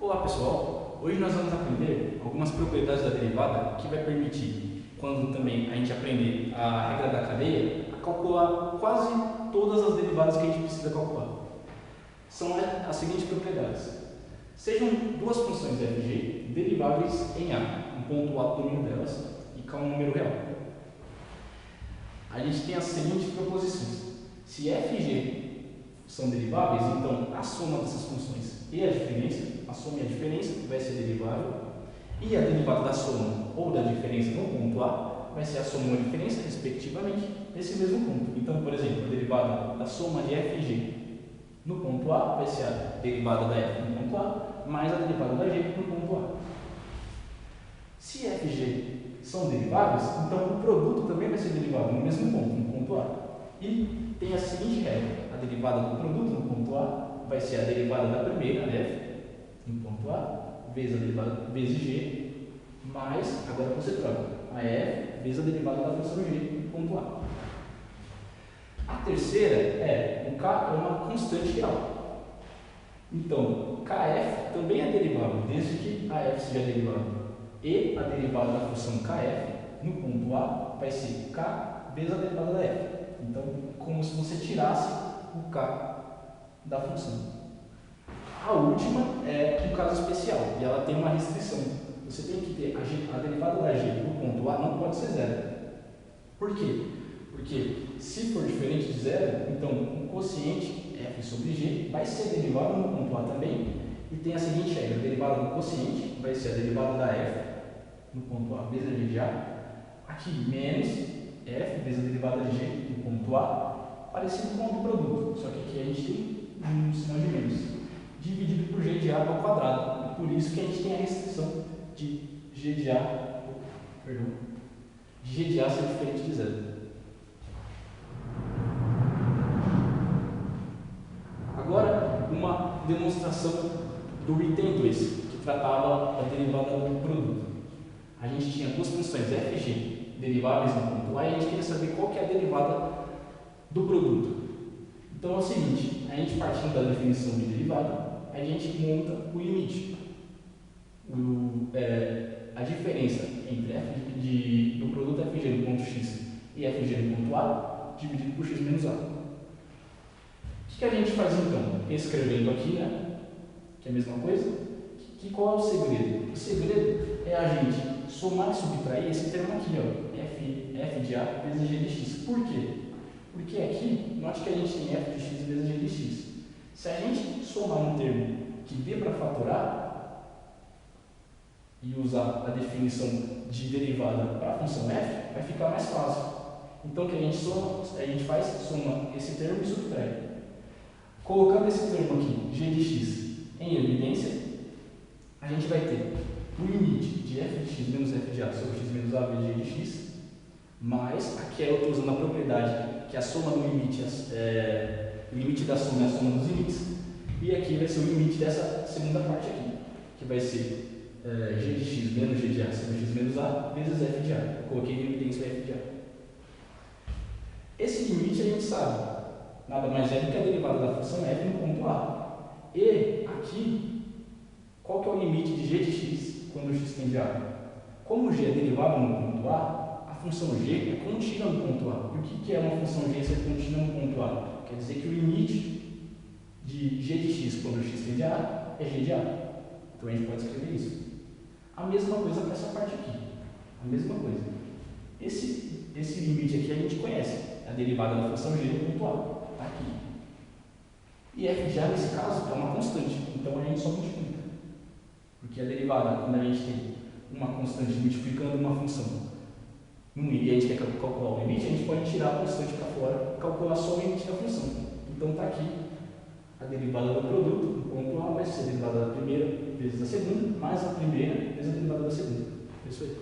Olá pessoal, hoje nós vamos aprender algumas propriedades da derivada que vai permitir, quando também a gente aprender a regra da cadeia, a calcular quase todas as derivadas que a gente precisa calcular. São as seguintes propriedades: sejam duas funções f e g deriváveis em a, um ponto a do número delas, e k um número real. A gente tem as seguintes proposições: se f e g são deriváveis, então a soma dessas funções e a diferença, a soma e a diferença vai ser derivável, e a derivada da soma ou da diferença no ponto A vai ser a soma ou a diferença, respectivamente, nesse mesmo ponto. Então, por exemplo, a derivada da soma de f e g no ponto A vai ser a derivada da f no ponto A mais a derivada da g no ponto A. Se f e g são deriváveis, então o produto também vai ser derivado no mesmo ponto, no ponto A. E tem a seguinte regra: a derivada do produto no ponto A vai ser a derivada da primeira, f, no ponto A, vezes a derivada vezes g, mais, agora você troca, a f vezes a derivada da função g no ponto A. A terceira o k é uma constante real. Então, kf também é derivável, desde que a f seja derivada. E a derivada da função kf no ponto A vai ser k vezes a derivada da f. Então, como se você tirasse o k da função. A última é um caso especial, e ela tem uma restrição. Você tem que ter a derivada da g no ponto A não pode ser zero. Por quê? Porque se for diferente de zero, então o quociente f sobre g vai ser derivado no ponto A também, e tem a seguinte regra: a derivada do quociente vai ser a derivada da f no ponto A vezes a g de A, aqui menos f vezes a derivada de g no ponto A, parecido com o do produto, só que aqui a gente tem um sinal de menos, dividido por g de A ao quadrado, e por isso que a gente tem a restrição de g de A, de g de A ser diferente de zero. Agora, uma demonstração do item 2, que tratava da derivada do produto. A gente tinha duas funções f e g deriváveis no ponto A, e a gente queria saber qual que é a derivada do produto. Então é o seguinte: a gente, partindo da definição de derivada, a gente monta o limite. A diferença entre f do produto f(g) no ponto x e f(g) no ponto A, dividido por x menos A. O que a gente faz então? Escrevendo aqui, que é a mesma coisa. Qual é o segredo? O segredo é a gente somar e subtrair esse termo aqui, f de A vezes g de x. Por quê? Porque aqui, note que a gente tem f de x vezes g de x. Se a gente somar um termo que dê para fatorar e usar a definição de derivada para a função f, vai ficar mais fácil. Então o que a gente faz? Soma esse termo e subtrai. Colocando esse termo aqui, g de x, em evidência, a gente vai ter o limite de f de x menos f de A sobre x menos A vezes g de x, mais, aqui eu estou usando a propriedade que a soma do limite, o limite da soma é a soma dos limites, e aqui vai ser o limite dessa segunda parte aqui, que vai ser g de x menos g de A sobre x menos A vezes f de A. Eu coloquei em evidência o f de A. Esse limite a gente sabe, nada mais é do que a derivada da função f no ponto A. E aqui, qual que é o limite de g de x quando x tende a A? Como g é derivado no ponto A, a função g é contínua no ponto A. E o que é uma função g ser contínua no ponto A? Quer dizer que o limite de g de x quando x tende a A é g de A. Então a gente pode escrever isso. A mesma coisa para essa parte aqui. A mesma coisa. Esse limite aqui a gente conhece. É a derivada da função g no ponto A. Está aqui. E f de A, nesse caso, é uma constante. Então a gente só multiplica. Porque a derivada, quando a gente tem uma constante multiplicando uma função e a gente quer calcular o limite, a gente pode tirar a constante para fora e calcular só o limite da função. Então está aqui a derivada do produto, no ponto A vai ser a derivada da primeira vezes a segunda, mais a primeira vezes a derivada da segunda. É isso aí.